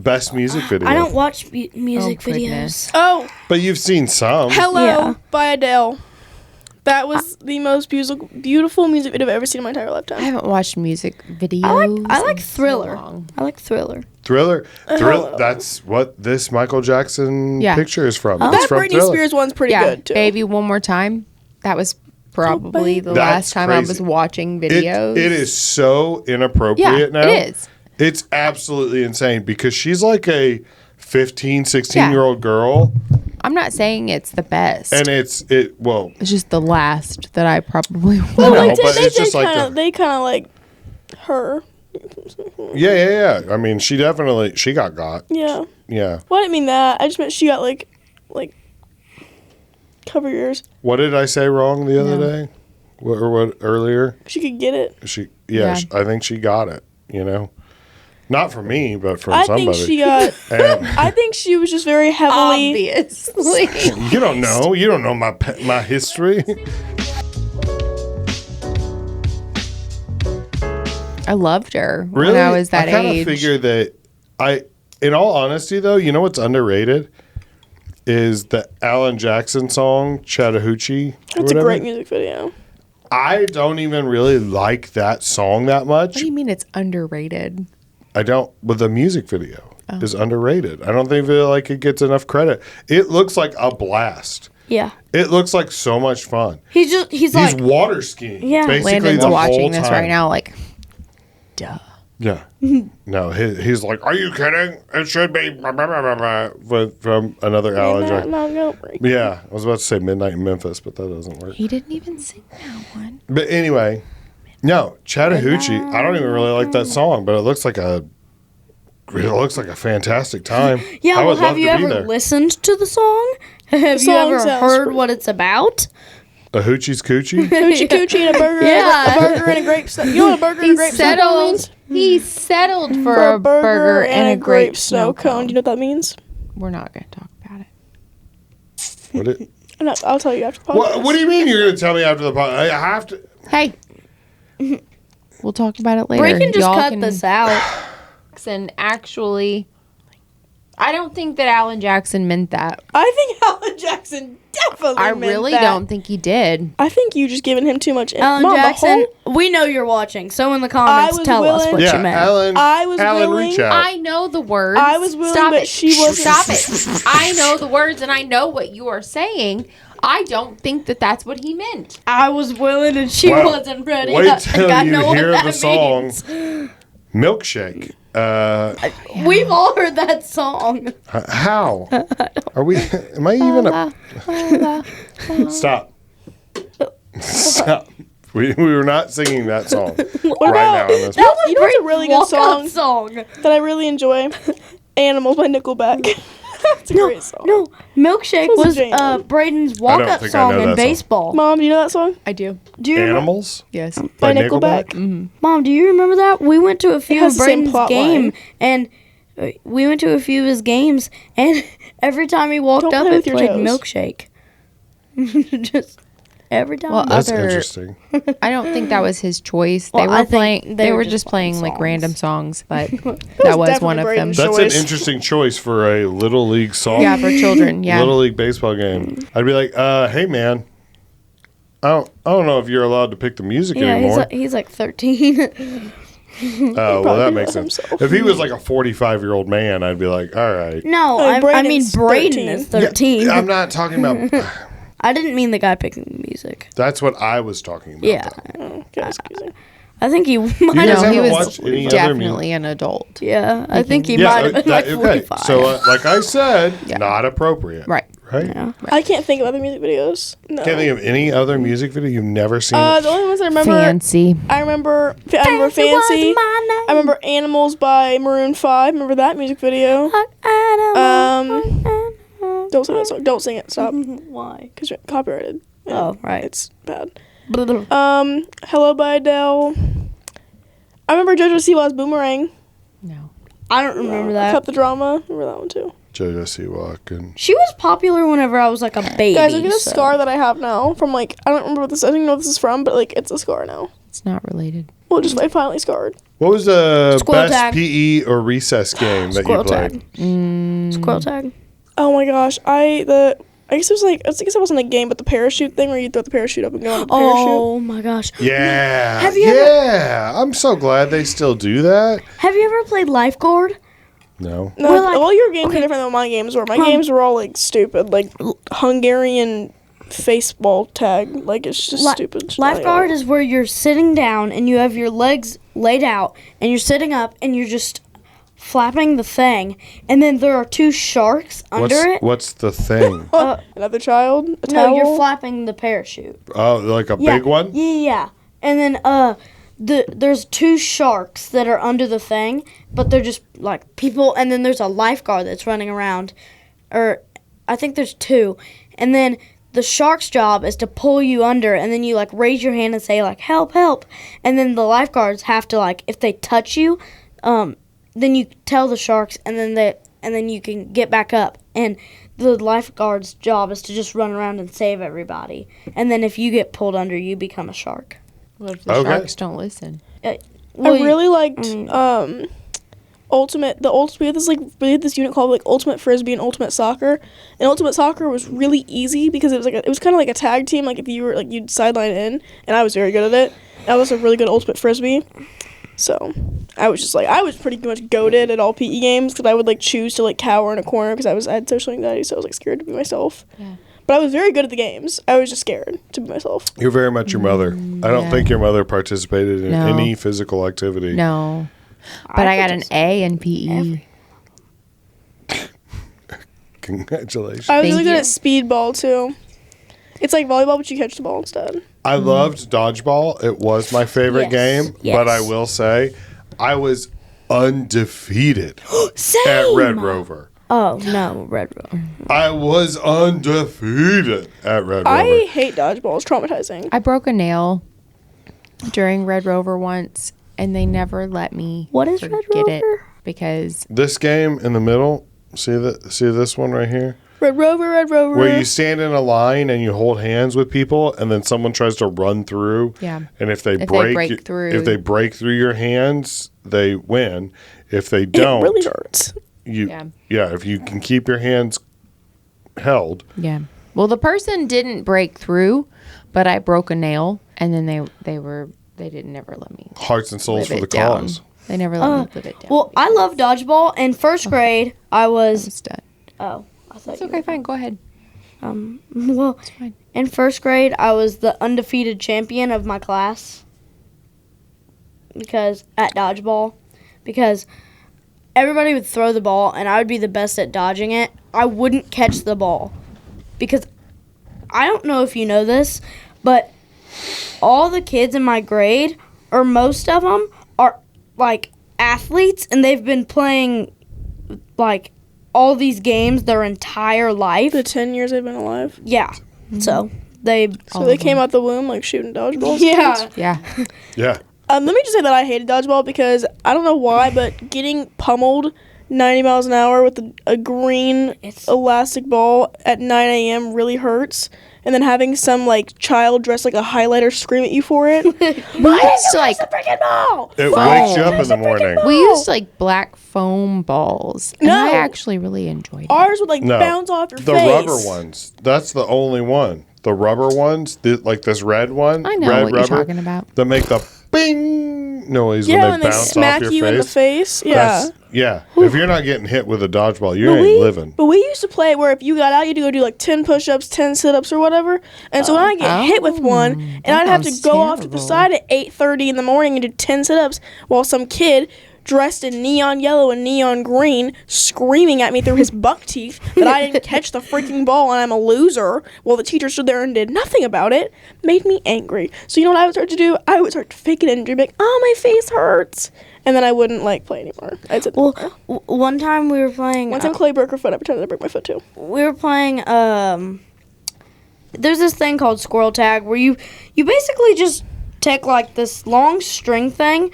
Best music video. I don't watch music videos. Oh, But you've seen some. Hello by Adele. That was the most beautiful music video I've ever seen in my entire lifetime. I haven't watched music videos. I like Thriller. So I like Thriller. Thriller. That's what this Michael Jackson picture is from. It's That from Britney Thriller. Spears one's pretty good, too. Baby One More Time. That was probably the That's last time I crazy. was watching videos. It is so inappropriate now. it is. It's absolutely insane because she's like a 15, 16-year-old girl. I'm not saying it's the best. And it's just the last that I probably watched. Well, No, but it's just like they kind of like her. Yeah. I mean, she got Yeah. Yeah. Well, I didn't mean that. I just meant she got like cover your ears. What did I say wrong the other day? What earlier? She could get it. I think she got it, Not from me, but from somebody. I think she got. I think she was just very heavily. Obviously. You don't know. You don't know my history. I loved her Really? when I was that I kind age. of figure that in all honesty, though, you know what's underrated is the Alan Jackson song Chattahoochee. It's a great music video. I don't even really like that song that much. What do you mean it's underrated? I don't. But the music video is underrated. I don't feel like it gets enough credit. It looks like a blast. Yeah. It looks like so much fun. He's like water skiing. Yeah. Basically Landon's the watching whole this time. right now like, duh. Yeah. No, he's like, are you kidding? It should be from another Alan Jackson. Yeah, I was about to say Midnight in Memphis, but that doesn't work. He didn't even sing that one. But anyway, no, Chattahoochee. I don't even really like that song, but it looks like a fantastic time. Yeah, I would love have you to be ever there. listened to the song? Have you ever heard what it's about? A hoochie's coochie? Hoochie coochie and a burger. Yeah. A burger and a grape. You know what a burger and a grape snow cone means? He settled for For a burger and a grape snow cone. Do you know what that means? We're not going to talk about it. What I'll tell you after the podcast. what do you mean you're going to tell me after the podcast? I have to. Hey. We'll talk about it later. We can just Y'all cut this out. And actually, I don't think that Alan Jackson meant that. I think Alan Jackson definitely I meant really that. don't think he did. I think you just giving him too much. Alan Mom, Jackson, we know you're watching, so in the comments, tell us what you meant. Alan, I was Alan, willing- reach out. I know the words. I was willing, Stop but it. she wasn't. Stop it. I know the words and I know what you are saying. I don't think that that's what he meant. I was willing and she Well, wasn't ready. Wait till I you know what hear that the song means. Milkshake. We've all heard that song. How? Are we? Am I even a? Stop. Stop. We were not singing that song What right about now. In this That was you know what's a really good walk-up song song. that I really enjoy? Animals by Nickelback. It's a great song. No, Milkshake What's was the jam? Braden's I walk-up don't think I know song that in song. baseball. Mom, do you know that song? I do. Do you remember? Animals Yes. By Nickelback. Mom, do you remember that? We went to a few has of the same Braden's plot game, line. and we went to a few of his games, and every time he walked Don't up, play it with your played toes. Milkshake. Just every time. Well, That's other- interesting. I don't think that was his choice. They Well, were I think playing. They were just playing songs. like random songs, but that was one definitely of them. Braden's That's choice. an interesting choice for a little league song. Yeah, for children. Yeah. Little league baseball game. I'd be like, hey man, I don't know if you're allowed to pick the music Yeah, anymore. he's like 13. Oh, well, that makes do that sense. himself. If he was like a 45-year-old man, I'd be like, all right. No, Hey, I mean Braden's Braden 13. is 13. Yeah, I'm not talking about. I didn't mean the guy picking the music. That's what I was talking about. Yeah, Oh, okay, excuse me. I think he might You guys have. haven't he was watched any other definitely an adult. Yeah, I think he Yeah, might have been like okay. 45. So, like I said, Yeah. not appropriate. Right. Right? Yeah. I can't think of other music videos. No. Can't think of any other music video you've never seen. The only ones I remember. Fancy. I remember was Fancy. my name. I remember Animals by Maroon 5. Remember that music video? Don't sing that song. Don't sing it. Stop. Why? Because you're copyrighted. Oh, right. It's bad. Blah. Hello by Adele. I remember Jojo Siwa's Boomerang. No. I don't remember that. Cut the Drama. Remember that one too. Jojo Siwa and She was popular whenever I was like a baby. Guys, look at this so- scar that I have now from like, I don't remember what this, I don't even know what this is from, but like it's a scar now. It's not related. Well, just like finally scarred. What was the Squirrel best tag. PE or recess game that Squirrel you played? tag. Squirrel tag. Oh my gosh, I guess it was like, I guess it wasn't a game, but the parachute thing where you throw the parachute up and go on the parachute. Oh my gosh. Yeah. Have you I'm so glad they still do that. Have you ever played lifeguard? No. No, We're like- all your games are different than what my games were. My games were all like stupid, like Hungarian baseball tag. Like it's just stupid. Lifeguard is where you're sitting down and you have your legs laid out and you're sitting up and you're just flapping the thing, and then there are two sharks under it. What's the thing? Another child. A No, towel? you're flapping the parachute. Oh, like a big one? Yeah. And then there's two sharks that are under the thing, but they're just like people, and then there's a lifeguard that's running around, or I think there's two, and then the shark's job is to pull you under, and then you like raise your hand and say like help, help, and then the lifeguards have to like if they touch you, then you tell the sharks, and then you can get back up, and the lifeguard's job is to just run around and save everybody, and then if you get pulled under, you become a shark. What if the sharks don't listen? I really liked Ultimate. We had this unit called like Ultimate Frisbee and Ultimate Soccer. And Ultimate Soccer was really easy because it was it was kind of like a tag team. Like if you were like you'd sideline in, and I was very good at it. I was a really good Ultimate Frisbee. So I was pretty much goated at all PE games because I would like choose to like cower in a corner because I had social anxiety, so I was like scared to be myself. Yeah. But I was very good at the games. I was just scared to be myself. You're very much your mother. I don't think your mother participated in No. any physical activity. No. But I got an A in PE. Congratulations. I was Thank really good you. at speedball too. It's like volleyball, but you catch the ball instead. I loved Dodgeball. It was my favorite game. Yes. But I will say, I was undefeated Same. at Red Rover. Oh no, Red Rover. I was undefeated at Red Rover. I hate dodgeball. It's traumatizing. I broke a nail during Red Rover once, and they never let me What is Red forget it Rover? because This game in the middle, see this one right here? Red Rover, Red Rover. Where you stand in a line and you hold hands with people, and then someone tries to run through. Yeah. And if they If they break, break through. if they break through your hands, they win. If they don't, It really hurts. if you can keep your hands held. yeah. Well, the person didn't break through, but I broke a nail, and then they didn't never let me Hearts and souls live for it the down. cause. They never let me live it down. Well, I love dodgeball. In first grade, I was. It's done. Oh, I thought It's you okay, fine. Go ahead. Well, fine. in first grade, I was the undefeated champion of my class because at dodgeball, because everybody would throw the ball and I would be the best at dodging it. I wouldn't catch the ball because I don't know if you know this, but all the kids in my grade, or most of them, are like athletes, and they've been playing like all these games their entire life. The 10 years I've been alive. Yeah. So they. So they came out the womb like shooting dodgeballs. Yeah. Yeah. Yeah. Let me just say that I hated dodgeball because I don't know why, but getting pummeled 90 miles an hour with a green elastic ball at 9 a.m. really hurts. And then having some like child dressed like a highlighter scream at you for it. We used to like freaking ball. It wakes you up in the morning. we used like black foam balls, and I No. actually really enjoyed it. Ours would like No. bounce off your The face. rubber ones. That's the only one. The rubber ones, like this red one. I know red what rubber, you're talking about. that make the bing noise Yeah, when when they they bounce smack off you your in the face. face. Yeah. Yeah. If you're not getting hit with a dodgeball, you ain't living. But we used to play it where if you got out, you had to go do like 10 push-ups, 10 sit-ups or whatever. And so when I get hit with one, and that I'd have to sounds go off to the terrible. side at 8:30 in the morning and do 10 sit-ups while some kid dressed in neon yellow and neon green screaming at me through his buck teeth that I didn't catch the freaking ball and I'm a loser while the teacher stood there and did nothing about it, made me angry. So you know what I would start to do? I would start to fake an injury, be like, oh, my face hurts. And then I wouldn't like play anymore. I'd sit Well, there. one time we were playing. One time Clay broke her foot, I pretended to break my foot too. We were playing. There's this thing called squirrel tag where you basically just take like this long string thing,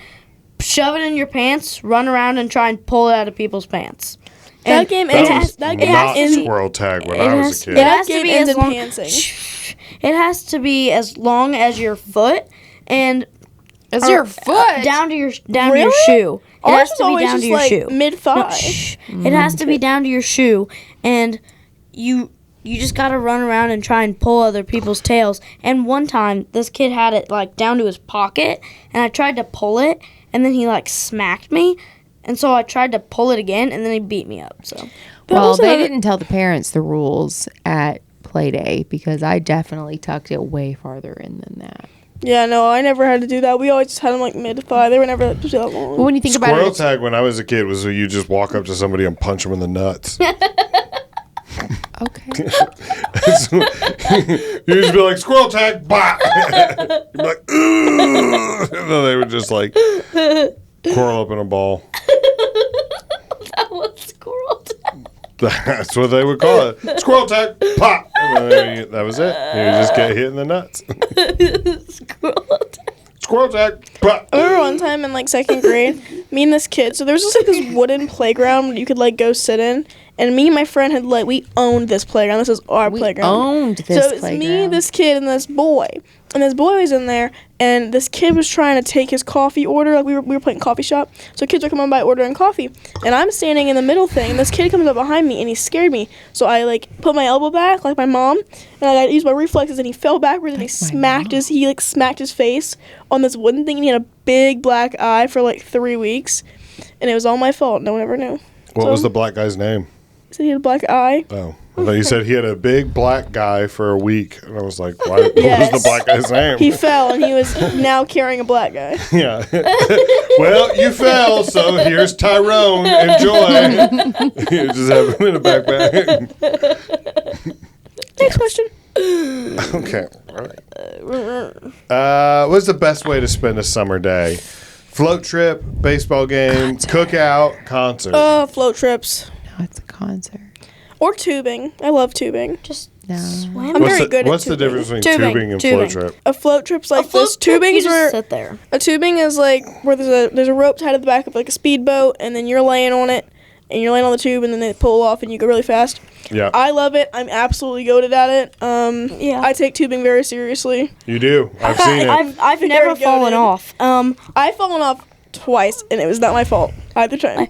shove it in your pants, run around and try and pull it out of people's pants. That game That ends. was That game not ends. squirrel tag when it I was has- a kid. it That has to game be ends as in long- pantsing. It has to be as long as your foot, and It's your foot. down to your shoe. It Ours has was to be always down just to your like shoe. mid-thigh. No, shh. It has to be down to your shoe, and you just gotta run around and try and pull other people's tails. And one time, this kid had it like down to his pocket, and I tried to pull it, and then he like smacked me, and so I tried to pull it again, and then he beat me up. So, Well, they didn't tell the parents the rules at play day because I definitely tucked it way farther in than that. Yeah, no, I never had to do that. We always just had them like mid-thigh. They were never that long. But when you think about Squirrel it, tag when I was a kid was where you just walk up to somebody and punch them in the nuts. okay. You just be like, squirrel tag, bah! You'd be like, ooh! And then they would just like curl up in a ball. that was squirrel tag. That's what they would call it. Squirrel tag, pop! And then that was it. You just get hit in the nuts. Squirrel tag. Squirrel tag, pop! I remember one time in like second grade, me and this kid. So there was just like this wooden playground where you could like go sit in, and me and my friend had like we owned this playground. This was our We playground. owned this So it was me, playground. this kid, and this boy. And this boy was in there, and this kid was trying to take his coffee order. Like we were playing coffee shop, so kids were coming by ordering coffee, and I'm standing in the middle thing, and this kid comes up behind me, and he scared me. So I like put my elbow back, like my mom, and I used my reflexes, and he fell backwards, and he smacked his face on this wooden thing, and he had a big black eye for like 3 weeks, and it was all my fault. No one ever knew. What was the black guy's name? He said he had a black eye. Oh. I thought you said he had a big black guy for a week. And I was like, why, what Yes. was the black guy's name? He fell, and he was now carrying a black guy. Yeah. Well, you fell, so here's Tyrone. Enjoy. You just have him in a backpack. Next question. Okay. All right. What's the best way to spend a summer day? Float trip, baseball game, cookout, concert. Float trips. No, it's a concert. Or tubing. I love tubing. Just No. swim. I'm very good at What's the tubing. difference between Tubing, tubing and tubing. float trip? A float trip's like A float this. trip, you Tubing's just where sit there. a tubing is like where there's a rope tied at the back of like a speedboat, and then you're laying on it, and you're laying on the tube, and then they pull off, and you go really fast. Yeah. I love it. I'm absolutely goated at it. Yeah. I take tubing very seriously. You do. I've seen it. I've never Very fallen goated. off. I've fallen off twice, and it was not my fault either time.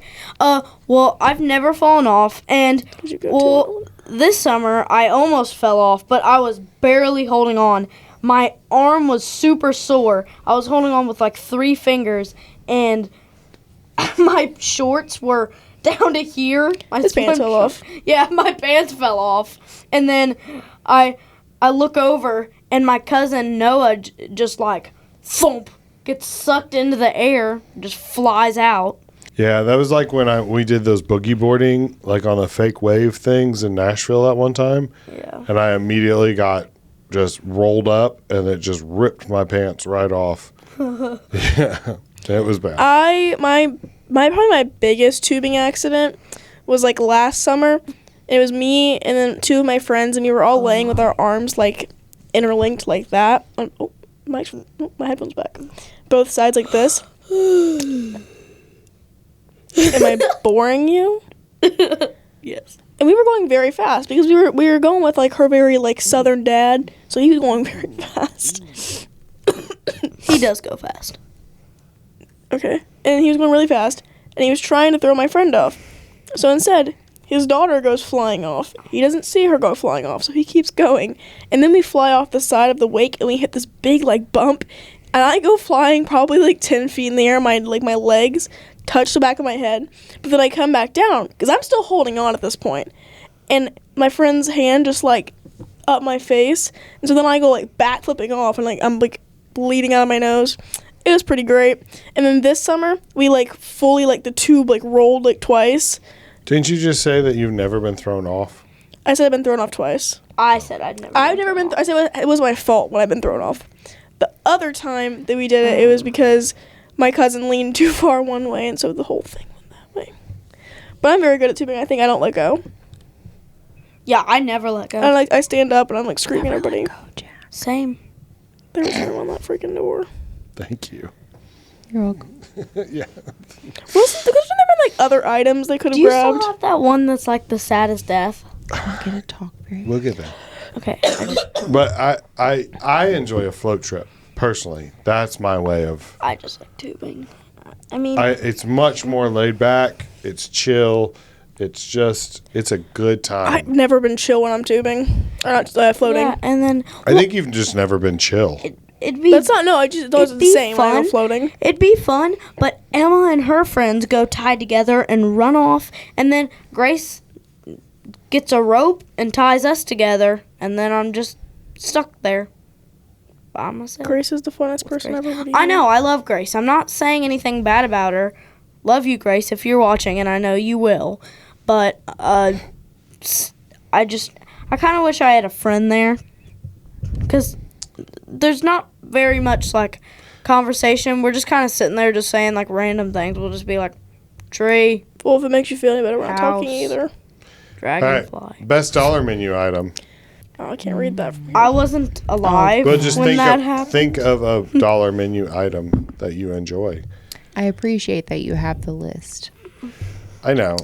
Well, I've never fallen off, and Did you go well, this summer I almost fell off, but I was barely holding on. My arm was super sore. I was holding on with like 3 fingers, and my shorts were down to here. My His pants swim fell off. Yeah, my pants fell off, and then I look over, and my cousin Noah just like thump gets sucked into the air, just flies out. Yeah, that was like when we did those boogie boarding, like on the fake wave things in Nashville at one time. Yeah. And I immediately got just rolled up, and it just ripped my pants right off. Yeah, it was bad. Probably my biggest tubing accident was like last summer. It was me and then 2 of my friends, and we were all laying with our arms like interlinked like that. My headphones back. Both sides like this. Am I boring you? Yes. And we were going very fast because we were going with like her very like southern dad, so he was going very fast. He does go fast. Okay. And he was going really fast, and he was trying to throw my friend off. So instead, his daughter goes flying off. He doesn't see her go flying off, so he keeps going. And then we fly off the side of the wake, and we hit this big like bump, and I go flying probably like 10 feet in the air. My legs touch the back of my head, but then I come back down because I'm still holding on at this point. And my friend's hand just like up my face, and so then I go like backflipping off, and like I'm like bleeding out of my nose. It was pretty great. And then this summer we like fully like the tube like rolled like twice. Didn't you just say that you've never been thrown off? I said I've been thrown off twice. I said I've never been. I said it was my fault when I've been thrown off. The other time that we did it, it was because my cousin leaned too far one way, and so the whole thing went that way. But I'm very good at tubing. I think I don't let go. Yeah, I never let go. I stand up and I'm like screaming at everybody. Same. There was room on that freaking door. Thank you. You're welcome. Yeah. Wasn't there been like other items they could Do have you grabbed? still have that one that's like the saddest death? I'm gonna talk very. We'll get that. Okay. But I enjoy a float trip. Personally, that's my way of. I just like tubing. I mean, It's much more laid back. It's chill. It's a good time. I've never been chill when I'm tubing or not floating. yeah, and then I think you've just never been chill. it'd be That's not. No, I just those are it'd the be same when I'm fun. floating. It'd be fun, but Emma and her friends go tied together and run off, and then Grace gets a rope and ties us together, and then I'm just stuck there by myself. Grace is the funnest person ever. What do you I know, I love Grace. I'm not saying anything bad about her. Love you, Grace, if you're watching, and I know you will. But I kind of wish I had a friend there, because there's not very much like conversation. We're just kind of sitting there just saying like random things. We'll just be like, tree, Well, if it makes you feel any better, we're not talking House. either. All dragonfly. right, best dollar menu item. Oh, I can't read that. I wasn't alive But just when that happened. think of a dollar menu item that you enjoy. I appreciate that you have the list. I know.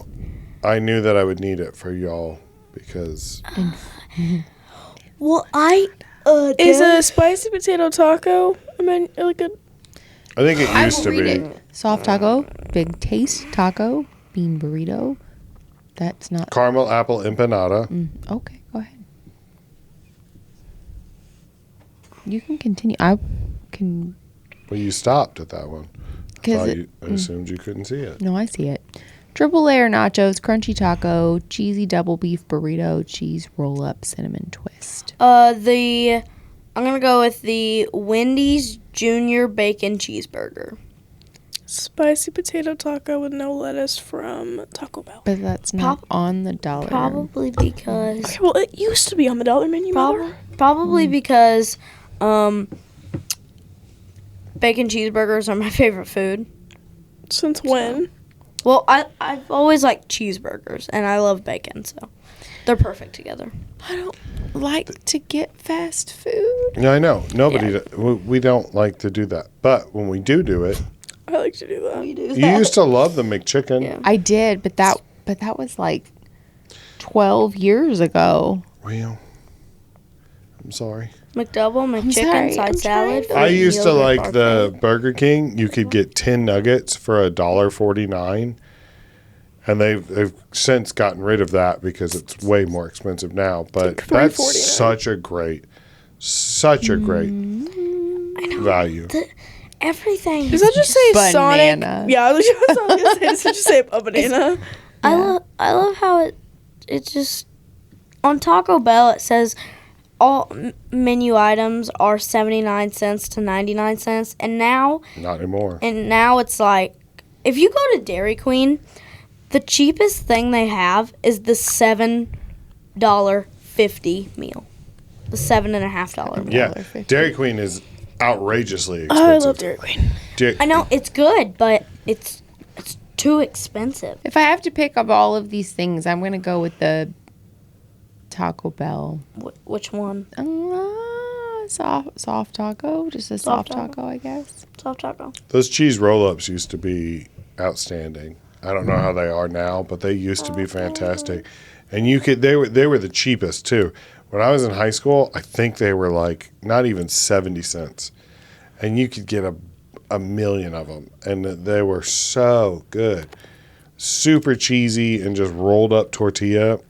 I knew that I would need it for y'all because Well, I Is a spicy potato taco? I mean, like a I think it I used will to read be. it. Soft taco, big taste taco, bean burrito. That's not. Caramel apple empanada. Okay, go ahead. You can continue. I can. Well, you stopped at that one. Because I assumed you couldn't see it. no, I see it. Triple layer nachos, crunchy taco, cheesy double beef burrito, cheese roll up, cinnamon twist. I'm gonna go with the Wendy's Junior Bacon Cheeseburger. spicy potato taco with no lettuce from Taco Bell. But that's not on the dollar. Probably because Okay, well, it used to be on the dollar menu. Mother. probably because bacon cheeseburgers are my favorite food. Since when? Well, I've always liked cheeseburgers, and I love bacon, so they're perfect together. I don't like to get fast food. Yeah, I know. We don't like to do that. But when we do it, I like to do that. you used to love the McChicken. Yeah. I did, but that was like 12 years ago. Well, I'm sorry. McDouble, McChicken, sorry, side I'm salad. I used to yogurt like parfait. the Burger King. You could get 10 nuggets for $1.49. And they've since gotten rid of that because it's way more expensive now. But that's $3.49. such a great value. Everything. Does that just say Banana. Sonic? Yeah, I was gonna say, does it just say a banana? I love how it just on Taco Bell it says all menu items are 79 cents to 99 cents, and now Not anymore. it's like if you go to Dairy Queen, the cheapest thing they have is the $7.50 meal, the $7.50 meal. Yeah, Dairy Queen is outrageously Oh, I expensive. love Dairy Queen. I know it's good, but it's too expensive. If I have to pick up all of these things, I'm going to go with the Taco Bell. Which one? Soft taco, just a soft taco, I guess. Soft taco. Those cheese roll-ups used to be outstanding. I don't know how they are now, but they used to be fantastic. And they were the cheapest too. When I was in high school, I think they were like not even 70 cents. And you could get a million of them, and they were so good. Super cheesy and just rolled up tortilla.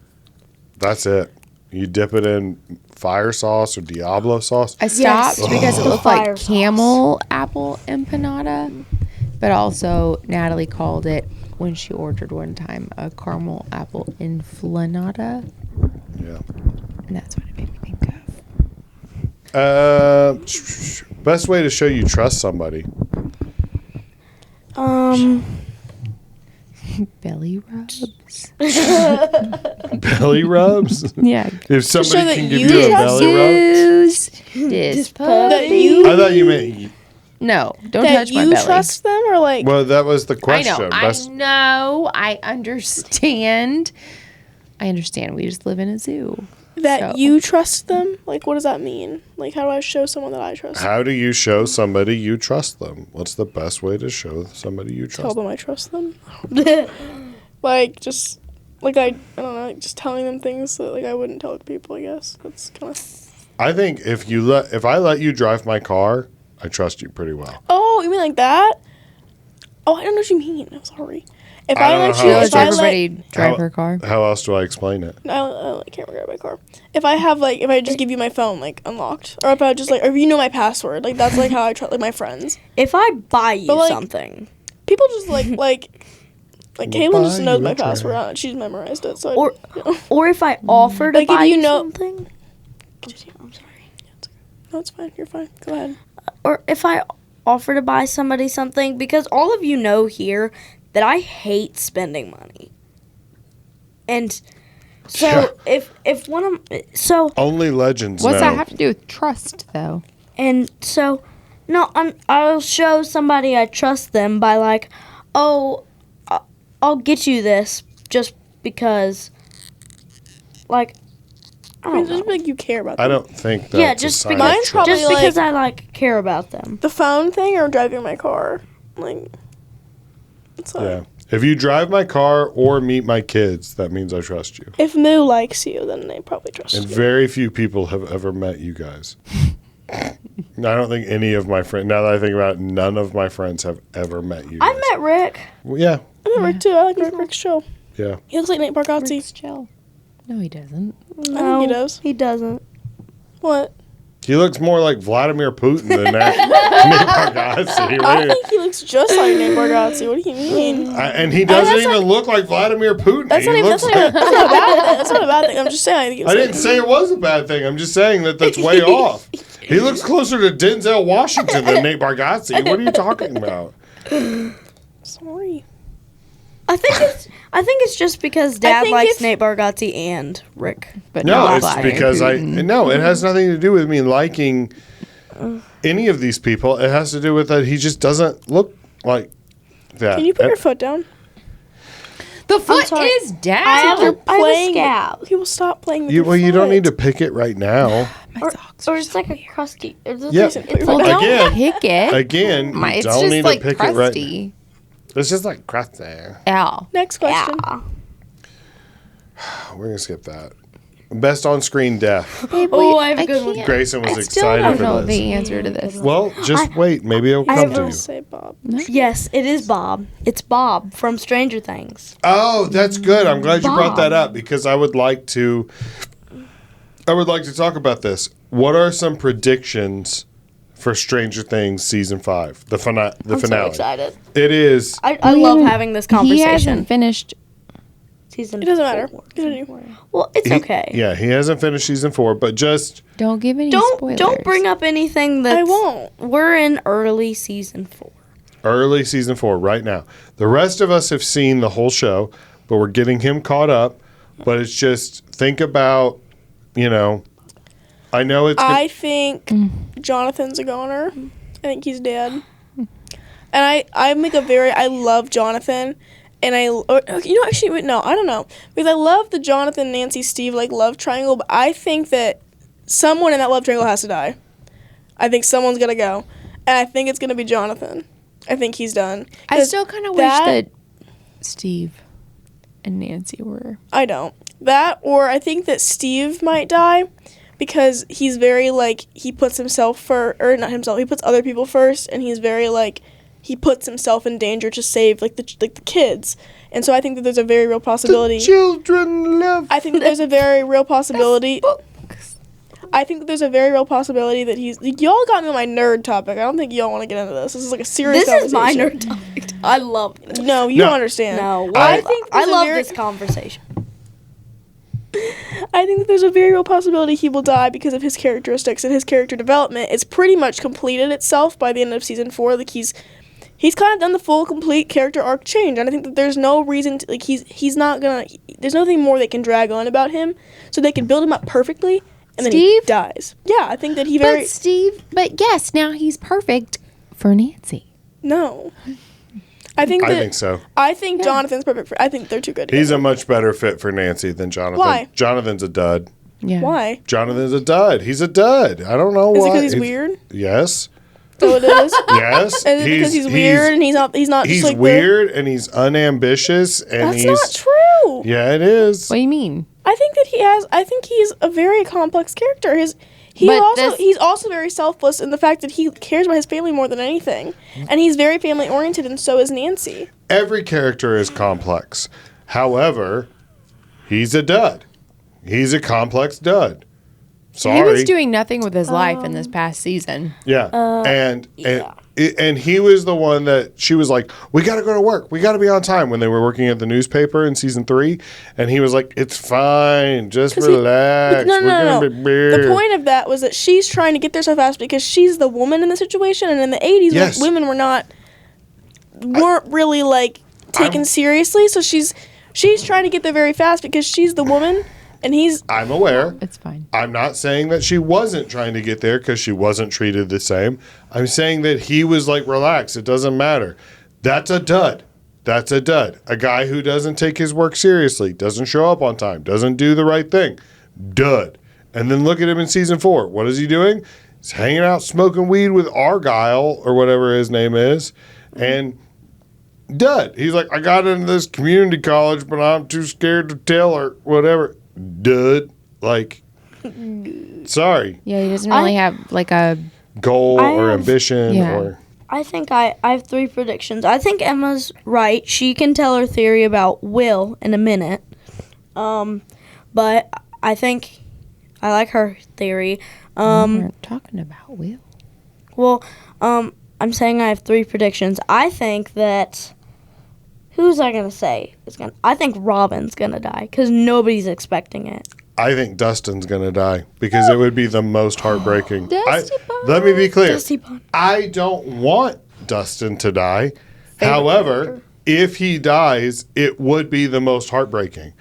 That's it. You dip it in fire sauce or Diablo sauce. I stopped because it looked Fire like sauce. camel apple empanada, but also Natalie called it when she ordered one time a caramel apple inflanada, Yeah. and that's what it made me think of. Best way to show you trust somebody. Belly rubs. Belly rubs. Yeah. If show somebody that can give you you a trust belly rub. This That you I thought you meant. No, don't that touch my you belly. trust them or like Well, that was the I question. know. I know. I understand. We just live in a zoo. that so. you trust them? Like, what does that mean? Like, how do I show someone that I trust? How do you show somebody you trust them? What's the best way to show somebody you Tell trust them I trust them. Like, just like I don't know, like just telling them things that like I wouldn't tell people. I guess that's kind of. I think if I let you drive my car, I trust you pretty well. Oh, you mean like that? Oh, I don't know what you mean. I'm sorry. If I I, don't know let how you, else if to I everybody let, drive her car. How else do I explain it? I can't grab my car. If I have like, if I just give you my phone like unlocked, or if I just like, or if you know my password, like that's like how I trust like my friends. If I buy you But, like, something, People just like We'll Caitlin just buy knows you my a drink. password on it. She's memorized it. So or you know. or if I offer to Like, if buy you you know- something, I'm sorry. No, it's fine. You're fine. Go ahead. Or if I offer to buy somebody something, because all of you know here that I hate spending money. And so Yeah. if one of so Only legends What's know. that have to do with trust, though? and so no, I'll show somebody I trust them by like, oh, I'll get you this just because, like, I don't Just know. like you care about I them. don't think that's Yeah, a just sign of because, Mine's trust. probably just because like- I like care about them. The phone thing or driving my car. Like, it's like, Yeah. If you drive my car or meet my kids, that means I trust you. if Moo likes you, then they probably trust And you. very few people have ever met you guys. I don't think any of my friends, now that I think about it, none of my friends have ever met you guys. I met Rick. Well, yeah. I met Rick too. I like Rick's show. Yeah. He looks like Nate Bargatze. Rick's chill. No, he doesn't. I think he does. He doesn't. What? He looks more like Vladimir Putin than that. Nick I Bargatze. think he looks just like Nate Bargatze. What do you mean? And he doesn't that's even look like Vladimir Putin. That's He not even. looks That's not, that's not a bad thing. That's not a bad thing. I'm just saying. I think I didn't say it was a bad thing. I'm just saying that that's way off. He looks closer to Denzel Washington than Nate Bargatze. What are you talking about? Sorry. I think it's just because Dad think likes if- Nate Bargatze and Rick. But No, not it's Vladimir because Putin. no, it has nothing to do with me liking any of these people. It has to do with that he just doesn't look like that. Can you put your foot down? The foot sorry. is down. I have a Playing. scab. He will stop playing with You, your well, you don't foot. need to pick it right now. My socks Or are it's so like a weird. crusty. Yeah. It's Well, like don't Again- pick it. Again, you It's don't just need like to pick crusty. it right. It's just like crusty. Ow. Next question. yeah. We're gonna skip that. Best on-screen death. Oh, I have a good one. can't- Grayson was I still excited don't for know this. the answer to this. Well, just wait. Maybe it'll I come have to I'll you. say Bob. Yes, it is Bob. It's Bob from Stranger Things. Oh, that's good. I'm glad you brought that Bob. up because I would like to talk about this. What are some predictions for Stranger Things season 5? The finale. I'm so excited. It is. I love having this He conversation. hasn't finished. Season It doesn't matter. 4. Continue. Well, it's okay. Yeah, he hasn't finished season 4, but just Don't give any Don't spoilers. bring up anything that I won't. We're in early season 4. early season 4 right now. The rest of us have seen the whole show, but we're getting him caught up. But it's just think about, I know it's. I think Jonathan's a goner. I think he's dead. And I love Jonathan. And actually, wait, no, I don't know. Because I love the Jonathan, Nancy, Steve, love triangle, but I think that someone in that love triangle has to die. I think someone's going to go. And I think it's going to be Jonathan. I think he's done. I 'Cause still kind of wish that Steve and Nancy were. I don't. That, or I think that Steve might die because he's very, he puts himself first, or not himself, he puts other people first, and he's very, he puts himself in danger to save, the kids. And so I think that there's a very real possibility. children love. I think that there's a very real possibility. I think that there's a very real possibility that he's. Y'all got me on my nerd topic. I don't think y'all want to get into this. This is a serious This is my conversation. nerd topic. I love it. No, you No. don't understand. No, I think I there's a love very- this conversation. I think that there's a very real possibility he will die because of his characteristics and his character development. It's pretty much completed itself by the end of season 4. He's kind of done the full, complete character arc change, and I think that there's no reason to, he's not gonna. There's nothing more they can drag on about him, so they can build him up perfectly, and then he Steve? dies. Yeah, I think that he very But yes, now he's perfect for Nancy. no. I think that I think so. I think Jonathan's perfect for. I think they're too good. He's a together. much better fit for Nancy than Jonathan. Why? Jonathan's a dud. Yeah. Why? Jonathan's a dud. He's a dud. I don't know Is it why. because he's weird? Yes. So it is. Yes. Is it because he's weird and he's not? He's not. He's just weird and he's unambitious and That's he's. not true. Yeah, it is. What do you mean? I think that he has. I think he's a very complex character. He's also very selfless in the fact that he cares about his family more than anything, and he's very family oriented, and so is Nancy. Every character is complex. However, he's a dud. He's a complex dud. Sorry. He was doing nothing with his life in this past season. Yeah. And he was the one that she was like, we got to go to work. We got to be on time when they were working at the newspaper in season 3. And he was like, it's fine. Just relax. No. The point of that was that she's trying to get there so fast because she's the woman in the situation. And in the 80s, Yes. women weren't really like taken seriously. So she's trying to get there very fast because she's the woman. And I'm aware. It's fine. I'm not saying that she wasn't trying to get there because she wasn't treated the same. I'm saying that he was like, relax, it doesn't matter. That's a dud. That's a dud. A guy who doesn't take his work seriously, doesn't show up on time, doesn't do the right thing. Dud. And then look at him in season 4. What is he doing? He's hanging out smoking weed with Argyle or whatever his name is. And dud. He's like, I got into this community college, but I'm too scared to tell or whatever. Dud. Like, sorry. Yeah, he doesn't really have like a goal or ambition or. I think I have 3 predictions. I think Emma's right. She can tell her theory about Will in a minute. But I think I like her theory. we're talking about Will. Well, I'm saying I have 3 predictions. I think that who's I gonna say? I think Robin's gonna die because nobody's expecting it. I think Dustin's going to die because it would be the most heartbreaking. Dusty Let me be clear. Dusty Bun. I don't want Dustin to die. However, if he dies, it would be the most heartbreaking.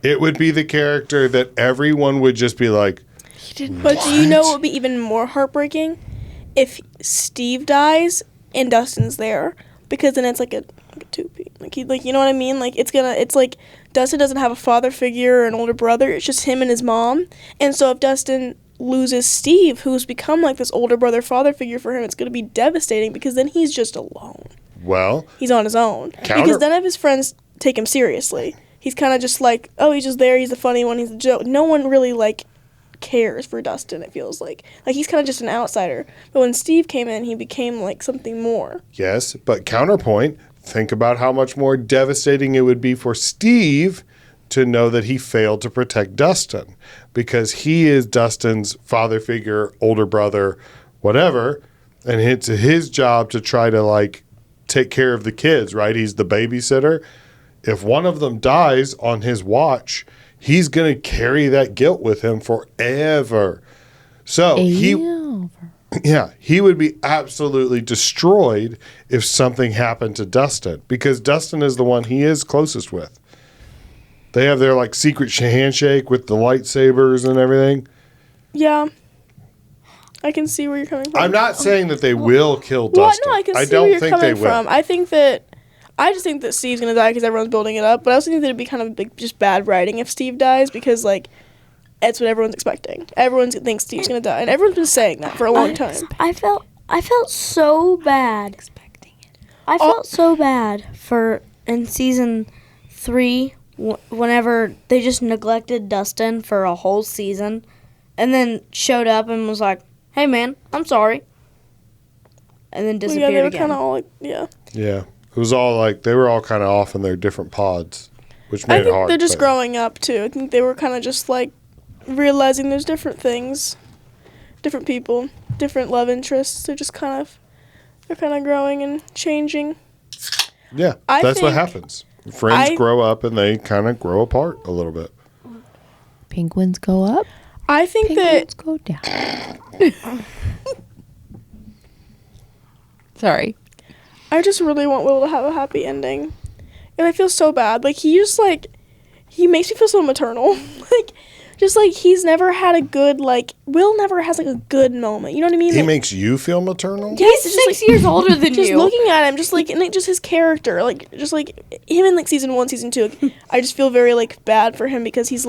It would be the character that everyone would just be like, But do you know what would be even more heartbreaking? If Steve dies and Dustin's there, because then it's like a two-peat. Like you know what I mean? Like it's like Dustin doesn't have a father figure or an older brother. It's just him and his mom. And so if Dustin loses Steve, who's become like this older brother father figure for him, it's going to be devastating because then he's just alone. well, He's on his own. Because none of his friends take him seriously. He's kind of just like, oh, he's just there. He's the funny one. He's the joke. No one really like cares for Dustin, it feels like he's kind of just an outsider. But when Steve came in, he became like something more. yes, but counterpoint, think about how much more devastating it would be for Steve to know that he failed to protect Dustin because he is Dustin's father figure, older brother, whatever, and it's his job to try to like take care of the kids, right? He's the babysitter. If one of them dies on his watch, he's going to carry that guilt with him forever. So he would be absolutely destroyed if something happened to Dustin because Dustin is the one he is closest with. They have their like secret handshake with the lightsabers and everything. Yeah. I can see where you're coming from. I'm not saying that they will kill Well, Dustin. no, I can see don't where you're think coming they will. from. I just think that Steve's going to die because everyone's building it up. But I also think that it'd be kind of big, just bad writing if Steve dies because, like, that's what everyone's expecting. Everyone thinks Steve's going to die. And everyone's been saying that for a long time. I felt so bad. I felt so bad for in season 3 whenever they just neglected Dustin for a whole season and then showed up and was like, hey, man, I'm sorry. And then disappeared they were again. kind of all like, yeah. Yeah. It was all like, they were all kind of off in their different pods, which made I it think hard. they're just but- growing up, too. I think they were kind of just, like, realizing there's different things, different people, different love interests. They're kind of growing and changing. Yeah, I that's what think happens. Friends grow up and they kind of grow apart a little bit. Penguins go up, I think penguins that go down. Sorry. I just really want Will to have a happy ending. And I feel so bad. Like, he makes me feel so maternal. He's never had a good, Will never has, a good moment. You know what I mean? He makes you feel maternal? He's 6 years older than Just you. looking at him, just his character, him in, season 1, season 2, I just feel very, bad for him because he's,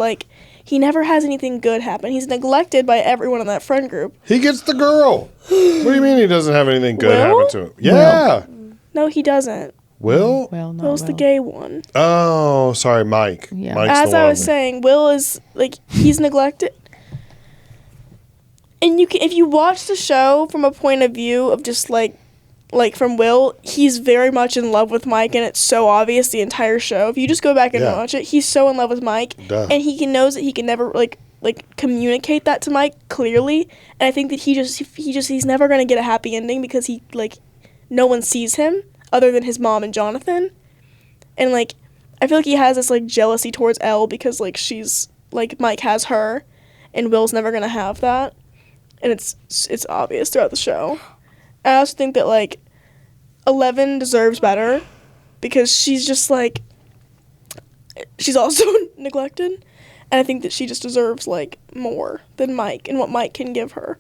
he never has anything good happen. He's neglected by everyone in that friend group. He gets the girl. What do you mean he doesn't have anything good Will? happen to him? Yeah. No, he doesn't. Will? Well, not Will's the gay one. Oh, sorry, Mike. Yeah. Mike's As the I one. was saying, Will is, he's neglected. And if you watch the show from a point of view of just like from Will, he's very much in love with Mike, and it's so obvious the entire show. If you just go back and watch it, he's so in love with Mike, and he knows that he can never like communicate that to Mike clearly. And I think that he's never gonna get a happy ending because he like no one sees him other than his mom and Jonathan, and like I feel like he has this like jealousy towards Elle because like she's like Mike has her, and Will's never gonna have that. And it's obvious throughout the show. I also think that, like, 11 deserves better because she's just, like, she's also neglected. And I think that she just deserves, like, more than Mike and what Mike can give her.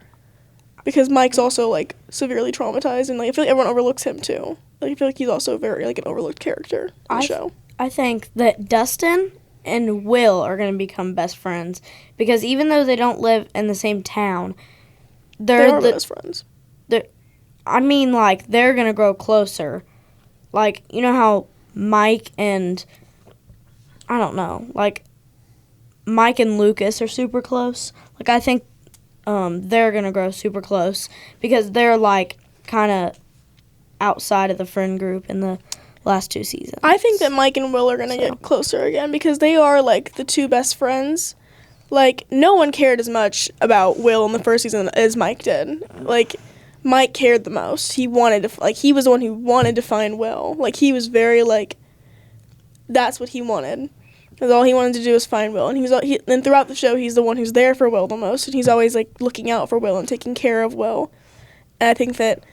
Because Mike's also, like, severely traumatized, and, like, I feel like everyone overlooks him, too. Like, I feel like he's also very, like, an overlooked character in the show. I think that Dustin and Will are going to become best friends because even though they don't live in the same town, they're best friends. I mean, like, they're going to grow closer. Like, you know how Mike and, I don't know, like, Mike and Lucas are super close? Like, I think they're going to grow super close because they're, like, kind of outside of the friend group in the last 2 seasons. I think that Mike and Will are going to get closer again because they are, like, the 2 best friends. Like, no one cared as much about Will in the first season as Mike did. Like, Mike cared the most. He wanted to, like, he was the one who wanted to find Will. Like, he was very, like, that's what he wanted. Because all he wanted to do was find Will. And and throughout the show, he's the one who's there for Will the most. And he's always, like, looking out for Will and taking care of Will. And I think that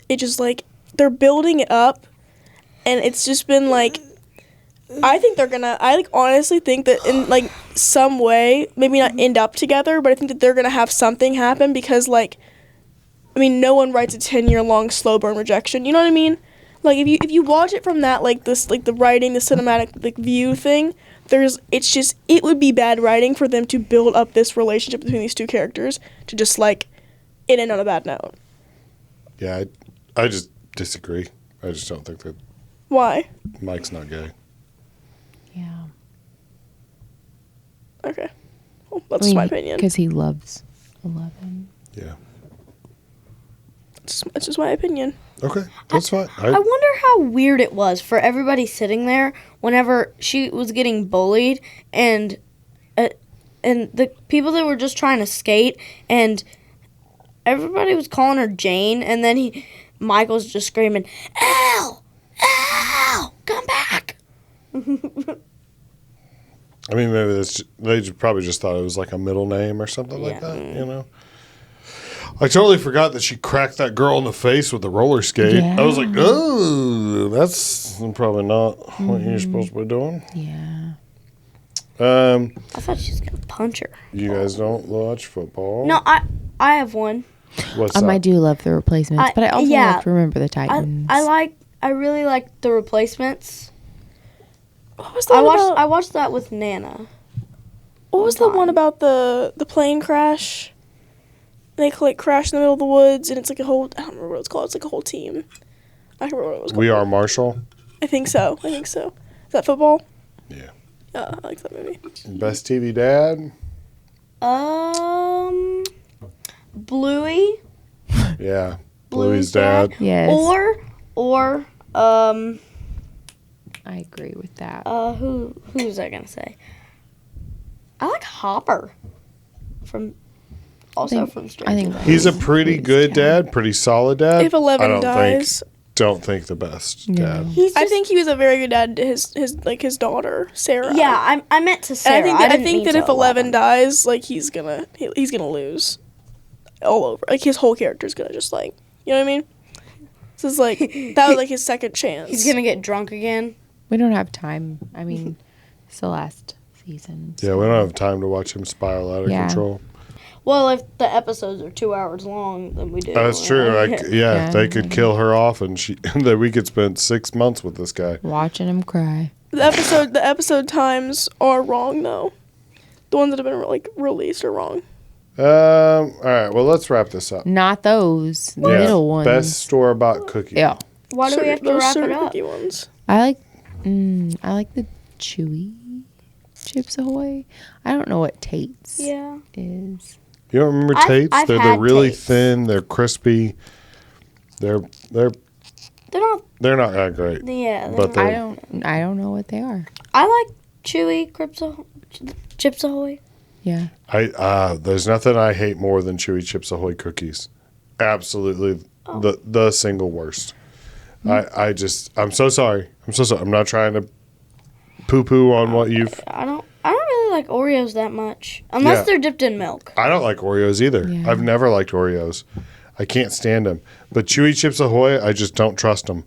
it just, like, they're building it up. And it's just been, like, I honestly think that in, like, some way, maybe not end up together, but I think that they're going to have something happen because, like, I mean, no one writes a 10-year-long slow burn rejection. You know what I mean? Like, if you watch it from that, like, this, like, the writing, the cinematic, like, view thing, it would be bad writing for them to build up this relationship between these 2 characters to just, like, end on a bad note. Yeah, I just disagree. I just don't think that. Why? Mike's not gay. Yeah. Okay. Well, that's my opinion. Because he loves 11. Yeah. It's just my opinion. Okay, that's fine. I wonder how weird it was for everybody sitting there whenever she was getting bullied and the people that were just trying to skate and everybody was calling her Jane and then Michael's just screaming, "Elle! Elle! Come back!" I mean, maybe they probably just thought it was like a middle name or something like that, you know? I totally forgot that she cracked that girl in the face with the roller skate. Yeah. I was like, oh, that's probably not what you're supposed to be doing. Yeah. I thought she was going to punch her. You guys don't watch football? No, I have one. What's that? I do love the Replacements, but I also love to Remember the Titans. I really like the Replacements. What was that I watched that with Nana. What was the one about the plane crash? They like crash in the middle of the woods, and it's like I don't remember what it's called. It's like a whole team. I don't remember what it was called. We Are Marshall? I think so. Is that football? Yeah. Yeah, I like that movie. Best TV dad? Bluey. Yeah. Bluey's dad. Yes. Or I agree with that. who was I gonna say? I like Hopper from Stranger Things. He's a pretty good dad, pretty solid dad. If 11 dies, don't think the best dad. I think he was a very good dad to his daughter Sarah. Yeah, I meant to Sarah. And I think that if 11 dies, like he's gonna lose all over. Like his whole character's gonna just like, you know what I mean? This is like that was like his second chance. He's gonna get drunk again. We don't have time. I mean, it's the last season. Yeah, we don't have time to watch him spiral out of control. Well, if the episodes are 2 hours long, then we do. That's true. They could kill her off, and that we could spend 6 months with this guy. Watching him cry. The episode times are wrong though. The ones that have been like released are wrong. All right. Well, let's wrap this up. Not those middle ones. Best store-bought cookie. Yeah. Why do we have to wrap it up? Cookie ones. I like the chewy Chips Ahoy. I don't know what Tate's is. You don't remember Tate's? I've They're had really Tate's. thin. They're crispy. They're They're not. not that great. Yeah. But They're they're- not. I don't know what they are. I like chewy Chips Ahoy. Yeah. There's nothing I hate more than Chewy Chips Ahoy cookies. Absolutely, the single worst. I'm so sorry. I'm not trying to poo-poo on what you've. I don't really like Oreos that much unless Yeah. they're dipped in milk. I don't like Oreos either. Yeah. I've never liked Oreos. I can't stand them. But Chewy Chips Ahoy, I just don't trust them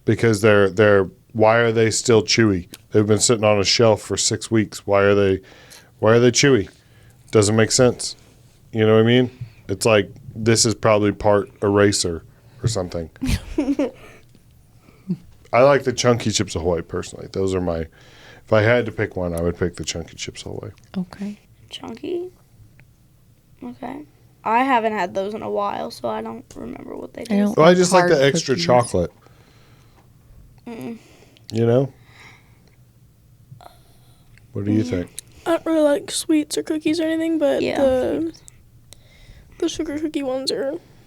because they're. Why are they still chewy? They've been sitting on a shelf for 6 weeks. Why are they chewy? Doesn't make sense. You know what I mean? It's like this is probably part eraser or something. I like the Chunky Chips Ahoy personally. Those are my. If I had to pick one, I would pick the Chunky Chips Ahoy. Okay. Chunky. Okay. I haven't had those in a while, so I don't remember what they I do. don't Well, I just like hard the extra cookies. chocolate. You know? What do you think? I don't really like sweets or cookies or anything, but Yeah. the sugar cookie ones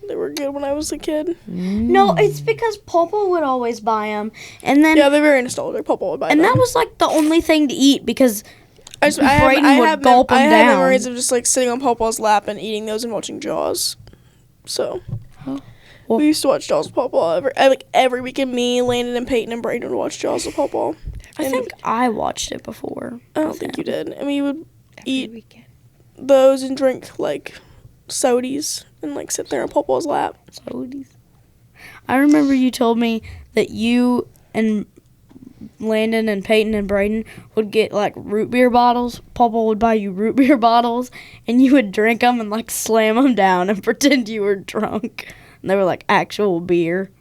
they were good when I was a kid. No, it's because Papa would always buy them, and then Yeah, they're very nostalgic. Papa would buy and them. that was like the only thing to eat because I Brayden would have gulp I them have down. memories of just like sitting on Papa's lap and eating those and watching Jaws. So Well- we used to watch Jaws with Papa every weekend. Me, Landon, and Peyton and Brayden would watch Jaws with Papa. I And think I watched it before. I don't think you did. I mean, you would Every eat weekend. those and drink like sodies and like sit there on Papa's lap. Sodies. I remember you told me that you and Landon and Peyton and Brayden would get like root beer bottles. Papa would buy you root beer bottles, and you would drink them and like slam them down and pretend you were drunk. And they were like actual beer.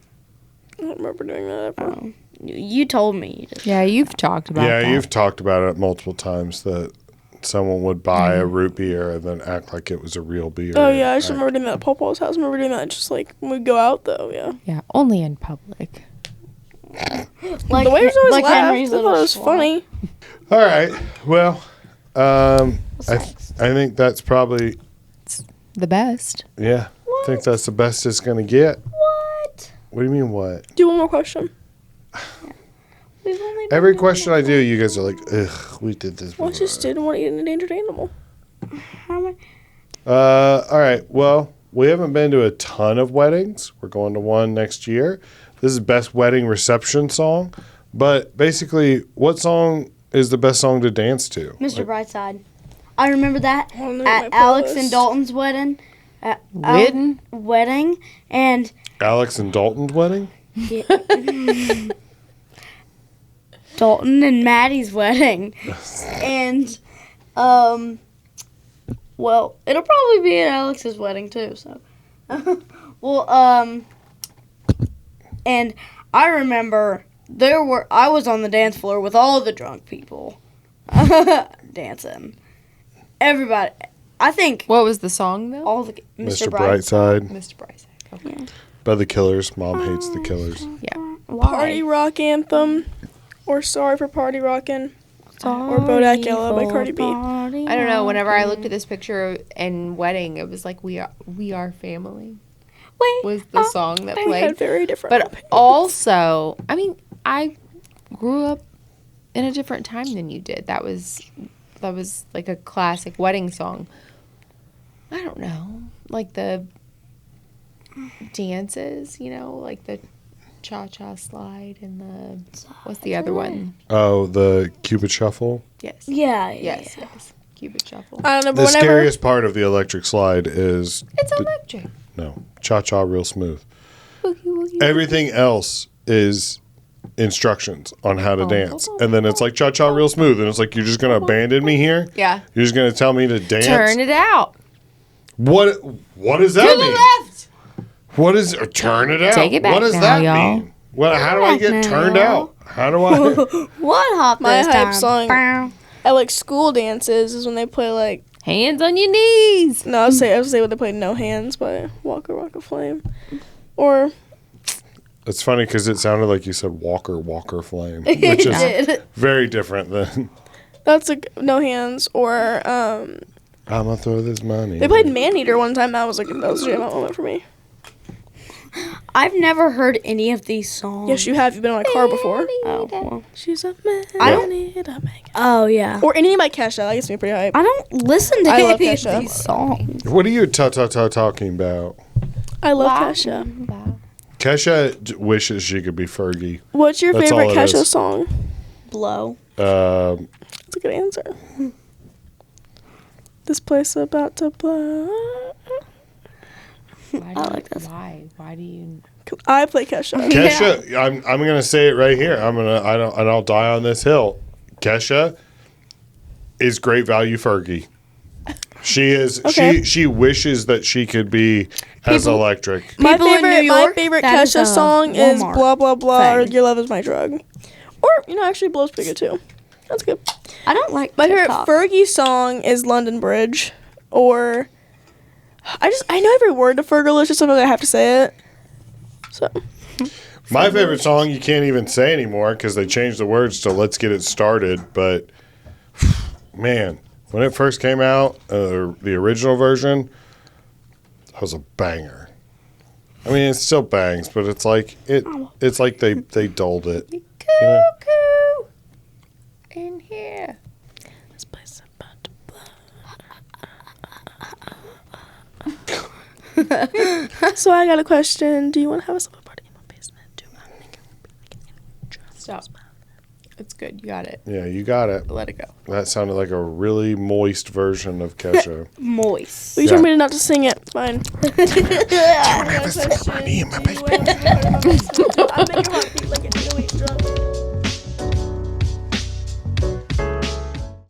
I don't remember doing that ever. Oh, you told me. You just, Yeah, you've talked about Yeah, that. you've talked about it multiple times that someone would buy a root beer and then act like it was a real beer. Oh yeah, I just remember doing that at Papa's house. I remember doing that just like when we go out though. Yeah. Yeah, only in public. like The waiters always like laughed. Henry's I thought little it was swamp. funny. All right. Well, What's I next? think that's probably The best. I think that's the best it's gonna get. What? What do you mean what? Do one more question. We've only Every been question I do, you guys are like, ugh, we did this. Well, I just didn't want to eat an endangered animal. How many? All right. Well, we haven't been to a ton of weddings. We're going to one next year. This is best wedding reception song. But basically, what song is the best song to dance to? Mr. Like, Brightside. I remember that Oh, no, at my Alex playlist. and Dalton's wedding. Wedding? And Alex and Dalton's wedding? Dalton and Maddie's wedding. And well, it'll probably be at Alex's wedding too, so well, and I remember I was on the dance floor with all the drunk people dancing. Everybody, I think What was the song though? all the Mr. Bright. Brightside Mr. Brightside. Okay. Yeah. by the Killers. Mom hates the Killers. Yeah. Party Rock Anthem, or Sorry for Party Rockin'. Or Bodak Yellow by Cardi B. I don't know. Whenever I looked at this picture and wedding, it was like we are family was the song that We played. had very different. But also, I mean, I grew up in a different time than you did. That was like a classic wedding song. I don't know, like the dances, like the cha-cha slide and the what's the other one? Oh, the Cupid Shuffle. Yes. Yeah. Yes. Cupid shuffle. I don't know, The but whenever scariest part of the electric slide is It's electric. no cha-cha real smooth. Boogie, woogie, Everything else is instructions on how to Oh. dance. And then it's like cha-cha real smooth. And it's like, you're just going to abandon me here? Yeah. You're just going to tell me to dance? Turn it out. What does that To mean? the left. What is turn it out? Take it back What does now, that y'all. mean? How do I get Back turned now. out? How do I? What hop My this hype time? song- Bow. at like school dances is when they play like Hands on your knees. no, I would say when they play No Hands by Walker Walker Flame, or It's funny because it sounded like you said Walker Flame, which is Did. very different than. that's like No Hands, or I'ma throw this money. They played Man-Eater one time. That was a jam out moment for me. I've never heard any of these songs. Yes, you have. You've been in my car before. Oh, well. She's a man. I don't- Megan. Oh, yeah. Or anything by Kesha. That gets me pretty hype. I don't listen to I love any Kesha. of these songs. What are you talking about? I love Wow. Kesha. Kesha wishes she could be Fergie. What's your That's favorite all it Kesha is. song? Blow. That's a good answer. This place about to blow. I like this. Why do you? I play Kesha. Kesha, I'm gonna say it right here. I'll die on this hill. Kesha is great value Fergie. She is. Okay. She wishes that she could be as electric. My People in New York, favorite that is Kesha a song is Walmart blah blah blah or thing. Your Love Is My Drug. Or actually Blow's pretty good too. That's good. I don't like My favorite TikTok. Fergie song is London Bridge. Or I know every word to Fergie. It's just something I have to say it. So My favorite song you can't even say anymore because they changed the words to "Let's Get It Started." But man, when it first came out, the original version, that was a banger. I mean, it still bangs, but it's like it's like they dulled it. Yeah. Cuckoo in here. this place about to blow. So I got a question. Do you want to have a supper party in my basement? Stop. It's good. You got it. Yeah, you got it. Let it go. That sounded like a really moist version of Kesha. Moist. Well, you Yeah. told me not to sing it. Fine. I'm making hot